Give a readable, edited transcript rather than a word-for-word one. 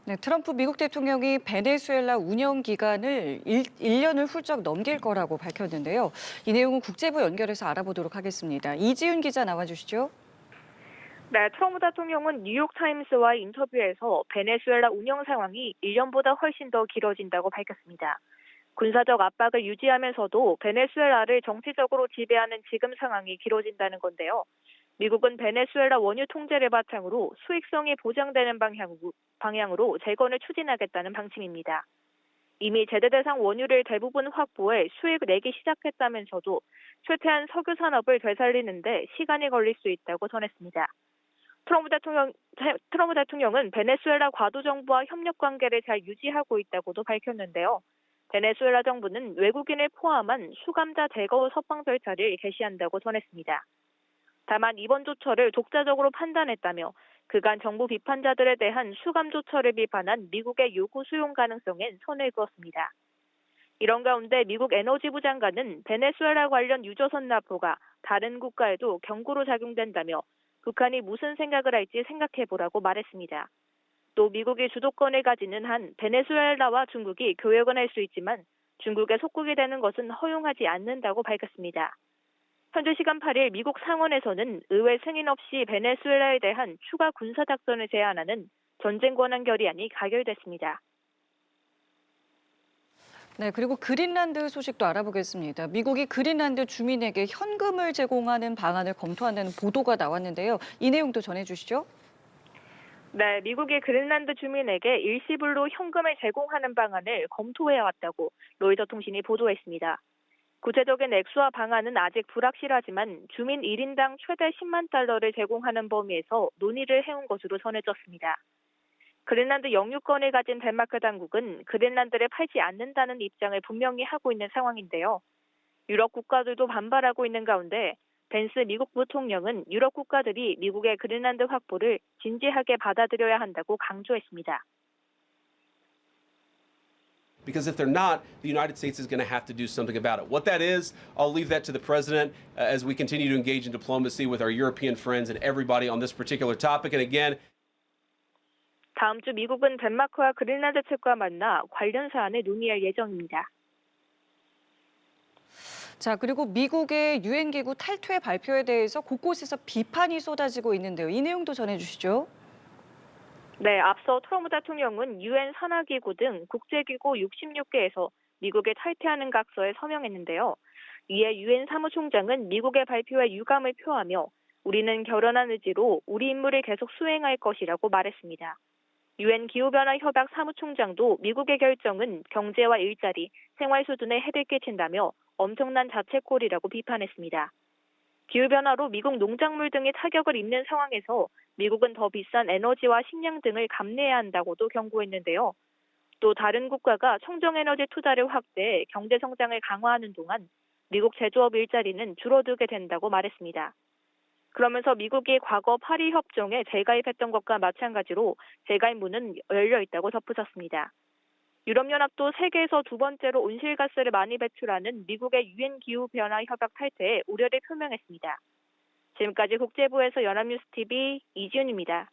네, 트럼프 미국 대통령이 베네수엘라 운영 기간을 1년을 훌쩍 넘길 거라고 밝혔는데요. 이 내용은 국제부 연결해서 알아보도록 하겠습니다. 이지윤 기자 나와주시죠. 네, 트럼프 대통령은 뉴욕타임스와의 인터뷰에서 베네수엘라 운영 상황이 1년보다 훨씬 더 길어진다고 밝혔습니다. 군사적 압박을 유지하면서도 베네수엘라를 정치적으로 지배하는 지금 상황이 길어진다는 건데요. 미국은 베네수엘라 원유 통제를 바탕으로 수익성이 보장되는 방향으로 재건을 추진하겠다는 방침입니다. 이미 제재 대상 원유를 대부분 확보해 수익을 내기 시작했다면서도 쇠퇴한 석유 산업을 되살리는데 시간이 걸릴 수 있다고 전했습니다. 트럼프 대통령은 베네수엘라 과도 정부와 협력 관계를 잘 유지하고 있다고도 밝혔는데요. 베네수엘라 정부는 외국인을 포함한 수감자 제거 석방 절차를 개시한다고 전했습니다. 다만 이번 조처를 독자적으로 판단했다며 그간 정부 비판자들에 대한 수감 조처를 비판한 미국의 요구 수용 가능성엔 선을 그었습니다. 이런 가운데 미국 에너지부 장관은 베네수엘라 관련 유조선 납포가 다른 국가에도 경고로 작용된다며 북한이 무슨 생각을 할지 생각해보라고 말했습니다. 또 미국이 주도권을 가지는 한 베네수엘라와 중국이 교역은 할 수 있지만 중국의 속국이 되는 것은 허용하지 않는다고 밝혔습니다. 현재 시간 8일 미국 상원에서는 의회 승인 없이 베네수엘라에 대한 추가 군사작전을 제한하는 전쟁 권한 결의안이 가결됐습니다. 네, 그리고 그린란드 소식도 알아보겠습니다. 미국이 그린란드 주민에게 현금을 제공하는 방안을 검토한다는 보도가 나왔는데요. 이 내용도 전해주시죠. 네, 미국이 그린란드 주민에게 일시불로 현금을 제공하는 방안을 검토해왔다고 로이터 통신이 보도했습니다. 구체적인 액수와 방안은 아직 불확실하지만 주민 1인당 최대 10만 달러를 제공하는 범위에서 논의를 해온 것으로 전해졌습니다. 그린란드 영유권을 가진 덴마크 당국은 그린란드를 팔지 않는다는 입장을 분명히 하고 있는 상황인데요. 유럽 국가들도 반발하고 있는 가운데 벤스 미국 부통령은 유럽 국가들이 미국의 그린란드 확보를 진지하게 받아들여야 한다고 강조했습니다. Because if they're not, the United States is going to have to do something about it. What that is, I'll leave that to the president as we continue to engage in diplomacy with our European friends and everybody on this particular topic. And again, 다음 주 미국은 덴마크와 그린란드 측과 만나 관련 사안을 논의할 예정입니다. 자, 그리고 미국의 유엔기구 탈퇴 발표에 대해서 곳곳에서 비판이 쏟아지고 있는데요. 이 내용도 전해주시죠. 네, 앞서 트럼프 대통령은 유엔 산하기구 등 국제기구 66개에서 미국에 탈퇴하는 각서에 서명했는데요. 이에 유엔 사무총장은 미국의 발표에 유감을 표하며 우리는 결연한 의지로 우리 임무를 계속 수행할 것이라고 말했습니다. 유엔 기후변화 협약 사무총장도 미국의 결정은 경제와 일자리, 생활 수준에 해를 끼친다며 엄청난 자책골이라고 비판했습니다. 기후변화로 미국 농작물 등이 타격을 입는 상황에서 미국은 더 비싼 에너지와 식량 등을 감내해야 한다고도 경고했는데요. 또 다른 국가가 청정에너지 투자를 확대해 경제 성장을 강화하는 동안 미국 제조업 일자리는 줄어들게 된다고 말했습니다. 그러면서 미국이 과거 파리 협정에 재가입했던 것과 마찬가지로 재가입 문은 열려 있다고 덧붙였습니다. 유럽연합도 세계에서 두 번째로 온실가스를 많이 배출하는 미국의 유엔 기후변화 협약 탈퇴에 우려를 표명했습니다. 지금까지 국제부에서 연합뉴스TV 이지윤입니다.